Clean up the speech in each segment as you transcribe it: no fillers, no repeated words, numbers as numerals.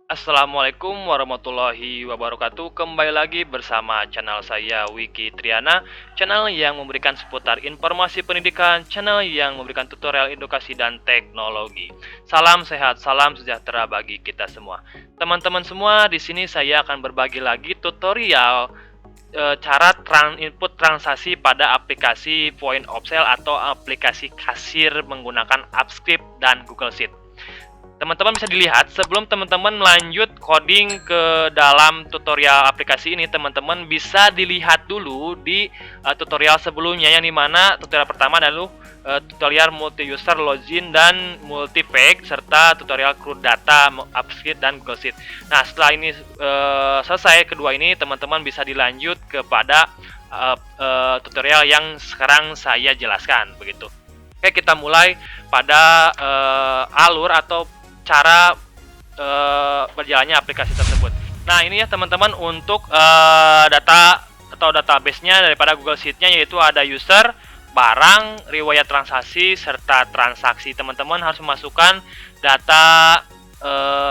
Assalamualaikum warahmatullahi wabarakatuh. Kembali lagi bersama channel saya Wiki Triana, channel yang memberikan seputar informasi pendidikan, channel yang memberikan tutorial edukasi dan teknologi. Salam sehat, salam sejahtera bagi kita semua. Teman-teman semua, di sini saya akan berbagi lagi tutorial cara input transaksi pada aplikasi Point of Sale atau aplikasi kasir menggunakan Upscript dan Google Sheet. Teman-teman bisa dilihat sebelum teman-teman melanjut coding ke dalam tutorial aplikasi ini, teman-teman bisa dilihat dulu di tutorial sebelumnya, yang dimana tutorial pertama adalah tutorial multi-user login dan multi-page serta tutorial CRUD data, Upscript dan Google Sheet. Nah, setelah ini selesai kedua ini, teman-teman bisa dilanjut kepada tutorial yang sekarang saya jelaskan begitu. Oke, kita mulai pada alur atau cara berjalannya aplikasi tersebut. Nah, ini ya teman-teman untuk data atau database-nya daripada Google Sheet-nya, yaitu ada user, barang, riwayat transaksi, serta transaksi. Teman-teman harus memasukkan data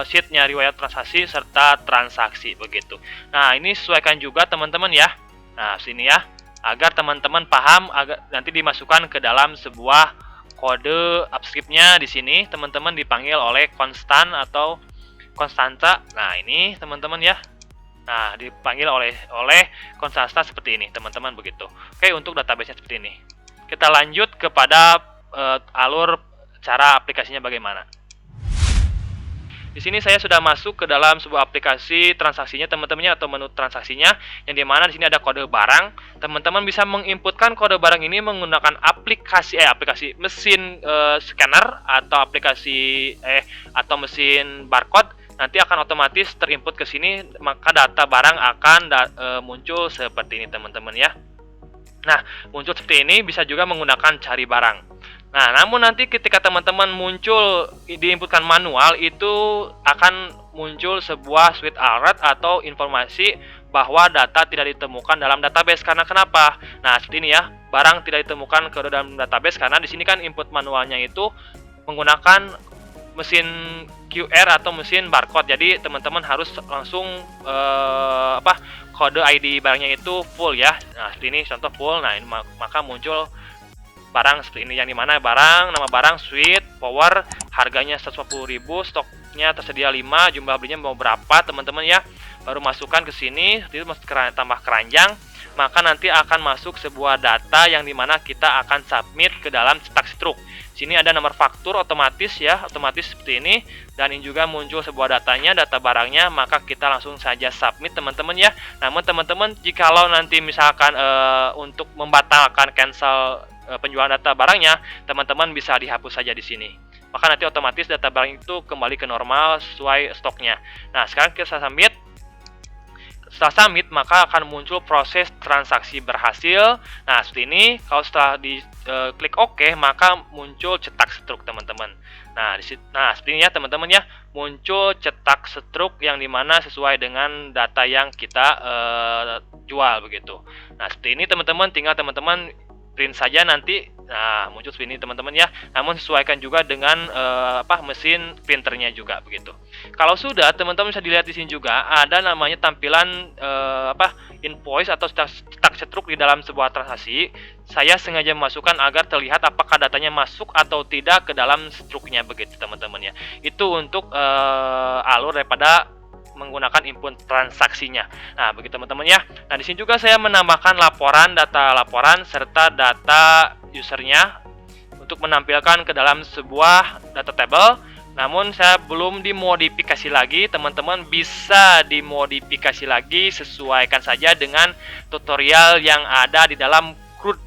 sheet-nya, riwayat transaksi, serta transaksi begitu. Nah, ini sesuaikan juga teman-teman ya. Nah, sini ya, agar teman-teman paham, agar nanti dimasukkan ke dalam sebuah kode Upscript-nya. Di sini teman-teman dipanggil oleh konstan atau konstanta. Nah, ini teman-teman ya. Nah, dipanggil oleh konstanta seperti ini, teman-teman begitu. Oke, untuk database-nya seperti ini. Kita lanjut kepada alur cara aplikasinya bagaimana. Di sini saya sudah masuk ke dalam sebuah aplikasi transaksinya teman-temannya atau menu transaksinya, yang dimana di sini ada kode barang. Teman-teman bisa menginputkan kode barang ini menggunakan aplikasi mesin scanner atau atau mesin barcode. Nanti akan otomatis terinput ke sini, maka data barang akan muncul seperti ini teman-teman ya. Nah, muncul seperti ini bisa juga menggunakan cari barang. Nah, namun nanti ketika teman-teman muncul diinputkan manual, itu akan muncul sebuah suite alert atau informasi bahwa data tidak ditemukan dalam database. Karena kenapa? Nah, seperti ini ya, barang tidak ditemukan ke dalam database karena di sini kan input manualnya itu menggunakan mesin QR atau mesin barcode. Jadi teman-teman harus langsung kode ID barangnya itu full ya. Nah, seperti ini contoh full. Nah, ini maka muncul barang seperti ini, yang dimana barang, nama barang, suite, power, harganya 140.000, stoknya tersedia 5, jumlah belinya mau berapa teman-teman ya. Baru masukkan ke sini, itu tambah keranjang, maka nanti akan masuk sebuah data yang dimana kita akan submit ke dalam cetak struk. Sini ada nomor faktur otomatis ya, otomatis seperti ini, dan ini juga muncul sebuah datanya, data barangnya, maka kita langsung saja submit teman-teman ya. Namun teman-teman, jikalau nanti misalkan untuk membatalkan cancel penjualan data barangnya, teman-teman bisa dihapus saja di sini. Maka nanti otomatis data barang itu kembali ke normal sesuai stoknya. Nah, sekarang kita submit. Setelah submit, maka akan muncul proses transaksi berhasil. Nah, seperti ini. Kalau setelah klik OK, maka muncul cetak struk teman-teman. Nah, seperti ini ya teman-teman ya, muncul cetak struk yang dimana sesuai dengan data yang kita jual begitu. Nah, seperti ini teman-teman, tinggal teman-teman print saja nanti. Nah, muncul seperti ini teman-teman ya. Namun sesuaikan juga dengan mesin printernya juga begitu. Kalau sudah, teman-teman bisa dilihat di sini juga ada namanya tampilan invoice atau cetak struk di dalam sebuah transaksi. Saya sengaja memasukkan agar terlihat apakah datanya masuk atau tidak ke dalam struknya begitu teman-teman ya. Itu untuk alur daripada menggunakan input transaksinya. Nah, begitu teman-teman ya. Nah, di sini juga saya menambahkan data laporan serta data usernya untuk menampilkan ke dalam sebuah data table. Namun saya belum dimodifikasi lagi, teman-teman bisa dimodifikasi lagi, sesuaikan saja dengan tutorial yang ada di dalam CRUD.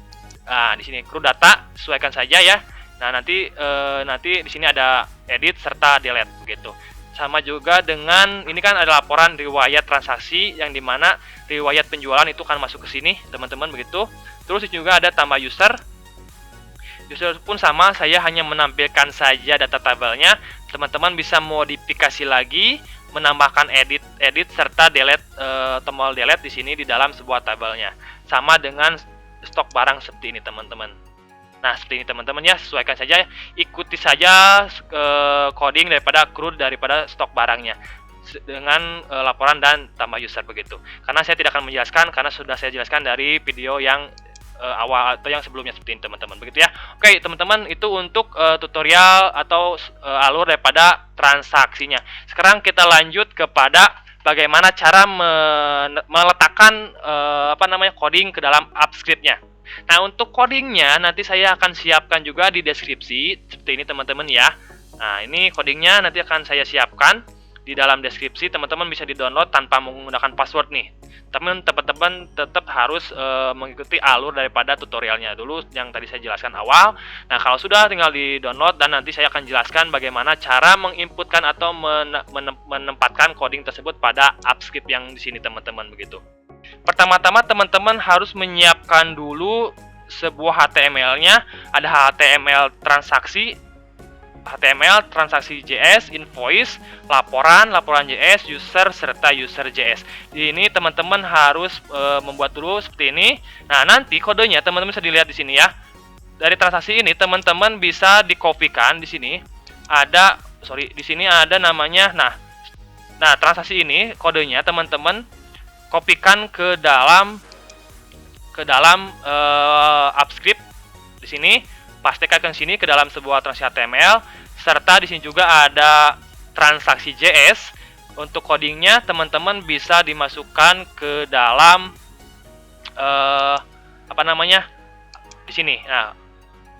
Nah, di sini CRUD data, sesuaikan saja ya. Nah, nanti di sini ada edit serta delete begitu. Sama juga dengan ini kan ada laporan riwayat transaksi, yang dimana riwayat penjualan itu akan masuk ke sini teman-teman begitu. Terus juga ada tambah user. User pun sama, saya hanya menampilkan saja data tabelnya. Teman-teman bisa modifikasi lagi, menambahkan edit serta delete, tombol delete di sini di dalam sebuah tabelnya. Sama dengan stok barang seperti ini teman-teman. Nah, seperti ini teman-teman ya, sesuaikan saja, ikuti saja coding daripada CRUD daripada stok barangnya. dengan laporan dan tambah user begitu. Karena saya tidak akan menjelaskan karena sudah saya jelaskan dari video yang awal atau yang sebelumnya seperti ini teman-teman begitu ya. Oke teman-teman, itu untuk tutorial atau alur daripada transaksinya. Sekarang kita lanjut kepada bagaimana cara meletakkan coding ke dalam AppScript-nya. Nah, untuk codingnya nanti saya akan siapkan juga di deskripsi seperti ini teman-teman ya. Nah, ini codingnya nanti akan saya siapkan di dalam deskripsi. Teman-teman bisa di-download tanpa menggunakan password nih. Teman-teman tetap harus mengikuti alur daripada tutorialnya dulu yang tadi saya jelaskan awal. Nah, kalau sudah tinggal di-download dan nanti saya akan jelaskan bagaimana cara menginputkan atau menempatkan coding tersebut pada AppScript yang di sini teman-teman begitu. Pertama-tama teman-teman harus menyiapkan dulu sebuah HTML-nya. Ada HTML transaksi, HTML, transaksi JS, invoice, laporan JS, user, serta user JS. Di ini teman-teman harus membuat dulu seperti ini. Nah, nanti kodenya teman-teman bisa dilihat di sini ya. Dari transaksi ini teman-teman bisa dikopikan di sini. Di sini ada namanya. Nah, transaksi ini kodenya teman-teman kopikan ke dalam AppScript di sini. Pastikan ke sini ke dalam sebuah transaksi HTML, serta di sini juga ada transaksi JS. Untuk codingnya teman-teman bisa dimasukkan ke dalam di sini.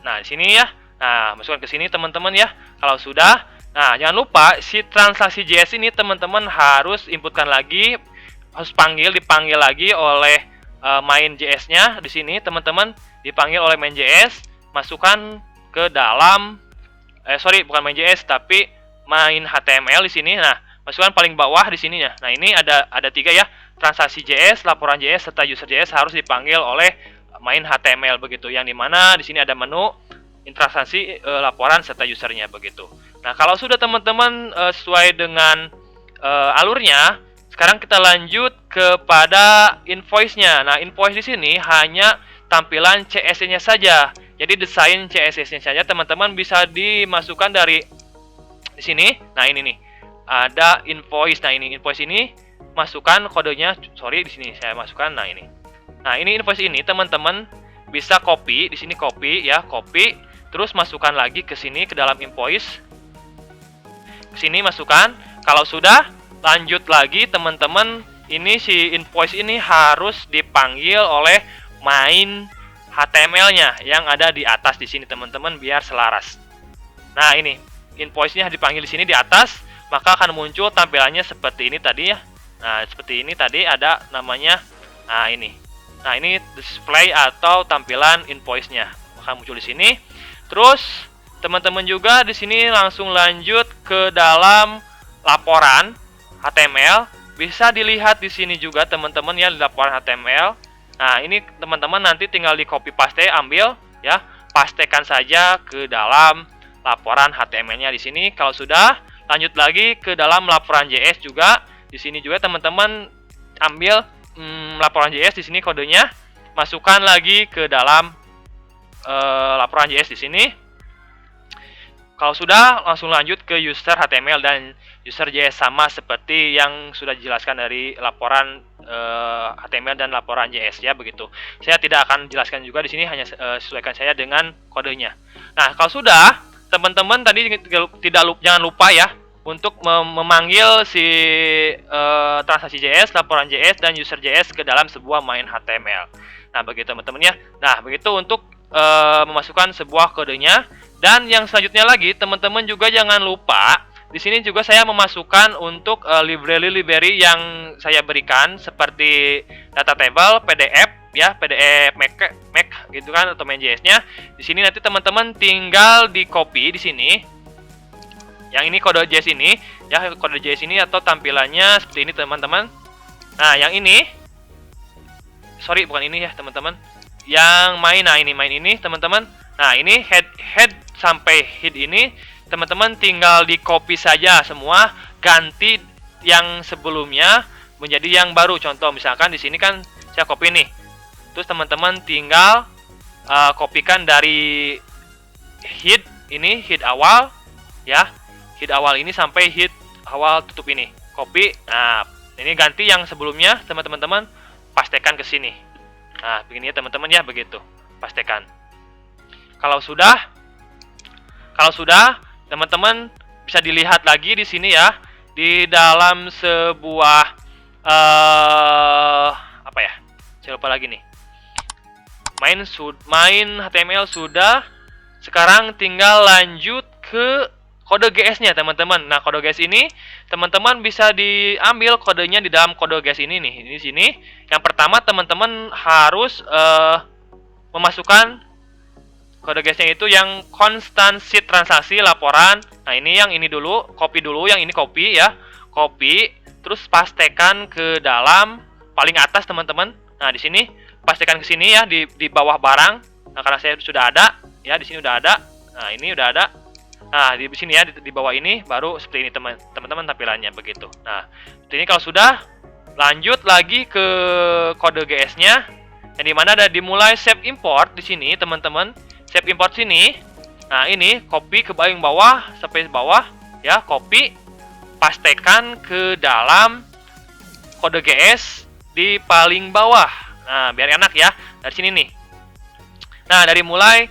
Nah di sini ya. Nah, masukkan ke sini teman-teman ya. Kalau sudah, nah jangan lupa si transaksi JS ini teman-teman harus inputkan lagi, harus dipanggil lagi oleh main JS-nya di sini teman-teman, dipanggil oleh main JS. Masukkan ke dalam bukan main JS tapi main HTML di sini. Nah, masukkan paling bawah di sini ya. Nah, ini ada 3 ya. Transaksi JS, laporan JS serta user JS harus dipanggil oleh main HTML begitu. Yang dimana di sini ada menu transaksi, laporan serta usernya begitu. Nah, kalau sudah teman-teman sesuai dengan alurnya, sekarang kita lanjut kepada invoice-nya. Nah, invoice di sini hanya tampilan CSS-nya saja. Jadi desain CSS-nya saja teman-teman bisa dimasukkan dari di sini. Nah, ini nih. Ada invoice. Nah, ini invoice ini masukkan kodenya. Di sini saya masukkan. Nah, ini. Nah, ini invoice ini teman-teman bisa copy, di sini copy ya, copy. Terus masukkan lagi ke sini ke dalam invoice. Ke sini masukkan. Kalau sudah, lanjut lagi teman-teman. Ini si invoice ini harus dipanggil oleh main HTML-nya yang ada di atas di sini teman-teman biar selaras. Nah, ini invoice-nya dipanggil di sini di atas, maka akan muncul tampilannya seperti ini tadi ya. Nah, seperti ini tadi ada namanya. Nah, ini. Nah, ini display atau tampilan invoice-nya. Maka muncul di sini. Terus teman-teman juga di sini langsung lanjut ke dalam laporan HTML. Bisa dilihat di sini juga teman-teman ya, di laporan HTML. Nah, ini teman-teman nanti tinggal di copy paste, ambil ya, pastekan saja ke dalam laporan HTML-nya di sini. Kalau sudah, lanjut lagi ke dalam laporan JS juga. Di sini juga teman-teman ambil laporan JS di sini kodenya, masukkan lagi ke dalam laporan JS di sini. Kalau sudah, langsung lanjut ke user HTML dan user JS sama seperti yang sudah dijelaskan dari laporan HTML dan laporan JS ya begitu. Saya tidak akan jelaskan juga di sini, hanya sesuaikan saya dengan kodenya. Nah, kalau sudah, teman-teman tadi jangan lupa ya untuk memanggil si transaksi JS, laporan JS dan user JS ke dalam sebuah main HTML. Nah, begitu teman-teman ya. Nah, begitu untuk memasukkan sebuah kodenya. Dan yang selanjutnya lagi, teman-teman juga jangan lupa, di sini juga saya memasukkan untuk library yang saya berikan seperti data table, PDF ya, PDF Mac gitu kan, atau main JS-nya. Di sini nanti teman-teman tinggal di copy di sini. Yang ini kode JS ini, ya kode JS ini atau tampilannya seperti ini teman-teman. Nah, yang ini, bukan ini ya teman-teman. Yang main, nah ini main ini teman-teman. Nah, ini head sampai head ini teman-teman tinggal di copy saja semua, ganti yang sebelumnya menjadi yang baru. Contoh misalkan di sini kan saya copy nih. Terus teman-teman tinggal kopikan dari head ini, head awal ya. Head awal ini sampai head awal tutup ini. copy. Nah, ini ganti yang sebelumnya teman-teman pastekan ke sini. Nah, begini ya teman-teman ya, begitu. Pastekan. Kalau sudah teman-teman bisa dilihat lagi di sini ya, di dalam sebuah apa ya? Saya lupa lagi nih. Main HTML sudah. Sekarang tinggal lanjut ke kode GS-nya teman-teman. Nah, kode GS ini teman-teman bisa diambil kodenya di dalam kode GS ini nih. Di sini yang pertama teman-teman harus memasukkan kode GS-nya itu yang konstansi transaksi laporan. Nah, ini yang ini dulu, copy dulu, yang ini copy ya. Copy, terus pastekan ke dalam paling atas teman-teman. Nah, di sini pastikan ke sini ya, di bawah barang. Nah, karena saya sudah ada ya, di sini udah ada. Nah, ini udah ada. Nah, di sini ya, di bawah ini baru seperti ini teman-teman tampilannya begitu. Nah, ini kalau sudah, lanjut lagi ke kode GS-nya yang dimana ada dimulai save import di sini teman-teman. Save import sini. Nah, ini copy ke paling bawah sampai bawah ya, copy, pastekan ke dalam kode GS di paling bawah. Nah, biar enak ya. Dari sini nih. Nah, dari mulai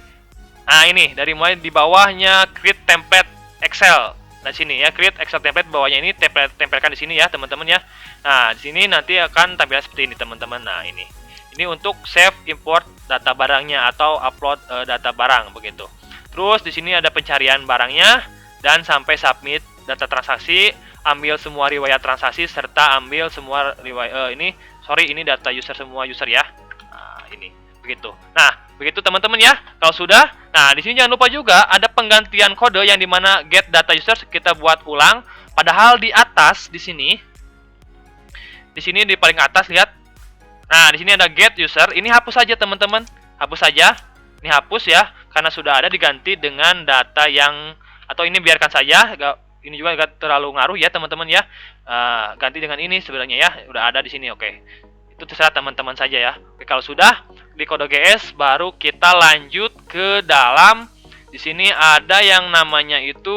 di bawahnya create template Excel. Nah, sini ya, create Excel template, bawahnya ini tempelkan di sini ya, teman-teman ya. Nah, di sini nanti akan tampilan seperti ini, teman-teman. Nah, ini untuk save import data barangnya atau upload data barang begitu. Terus di sini ada pencarian barangnya dan sampai submit data transaksi, ambil semua riwayat transaksi serta ambil semua riwayat ini data user, semua user ya. Nah, ini begitu. Nah, begitu teman-teman ya. Kalau sudah, nah di sini jangan lupa juga ada penggantian kode yang dimana get data user kita buat ulang. Padahal di atas di sini di paling atas lihat. Nah, di sini ada get user. Ini hapus saja teman-teman. Hapus saja. Ini hapus ya, karena sudah ada diganti dengan data yang, atau ini biarkan saja. Ini juga nggak terlalu ngaruh ya teman-teman ya. Ganti dengan ini sebenarnya ya, udah ada di sini. Oke, itu terserah teman-teman saja ya. Oke, kalau sudah di kode GS baru kita lanjut ke dalam. Di sini ada yang namanya itu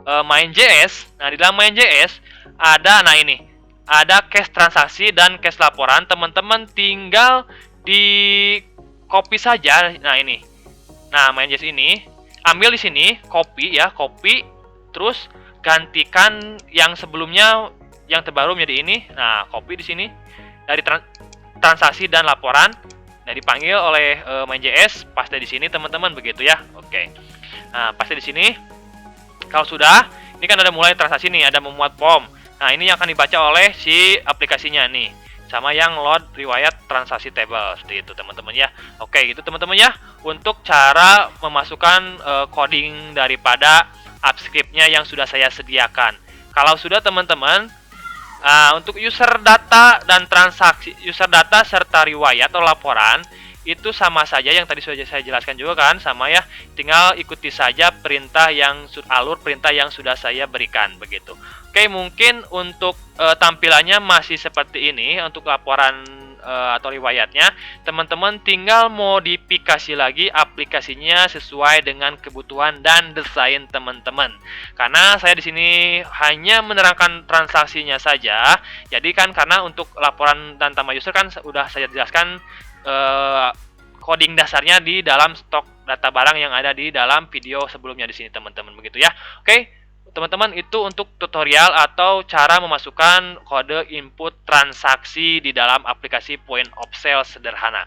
main.js. Nah, di dalam main.js ada, nah ini ada cache transaksi dan cache laporan. Teman-teman tinggal di copy saja. Nah, ini. Nah, main.js ini ambil di sini, copy ya, copy. Terus gantikan yang sebelumnya, yang terbaru menjadi ini. Nah, copy di sini dari transaksi dan laporan. Nah, dipanggil oleh main.js, paste di sini teman-teman begitu ya. Oke. Nah, paste di sini. Kalau sudah, ini kan ada mulai transaksi nih, ada memuat form. Nah, ini yang akan dibaca oleh si aplikasinya nih. Sama yang load riwayat transaksi table seperti itu teman-teman ya. Oke, gitu teman-teman ya. Untuk cara memasukkan coding daripada AppScript-nya yang sudah saya sediakan. Kalau sudah teman-teman, untuk user data dan transaksi, user data serta riwayat atau laporan itu sama saja yang tadi sudah saya jelaskan juga kan, sama ya. Tinggal ikuti saja perintah yang alur perintah yang sudah saya berikan begitu. Oke, mungkin untuk tampilannya masih seperti ini untuk laporan atau riwayatnya. Teman-teman tinggal modifikasi lagi aplikasinya sesuai dengan kebutuhan dan desain teman-teman. Karena saya di sini hanya menerangkan transaksinya saja. Jadi kan karena untuk laporan dan tambah user kan sudah saya jelaskan coding dasarnya di dalam stok data barang yang ada di dalam video sebelumnya di sini teman-teman begitu ya. Oke. Teman-teman, itu untuk tutorial atau cara memasukkan kode input transaksi di dalam aplikasi Point of Sale sederhana.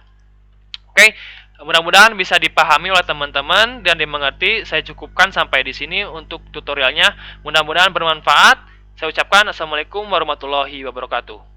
Oke, mudah-mudahan bisa dipahami oleh teman-teman dan dimengerti. Saya cukupkan sampai di sini untuk tutorialnya. Mudah-mudahan bermanfaat. Saya ucapkan Assalamualaikum warahmatullahi wabarakatuh.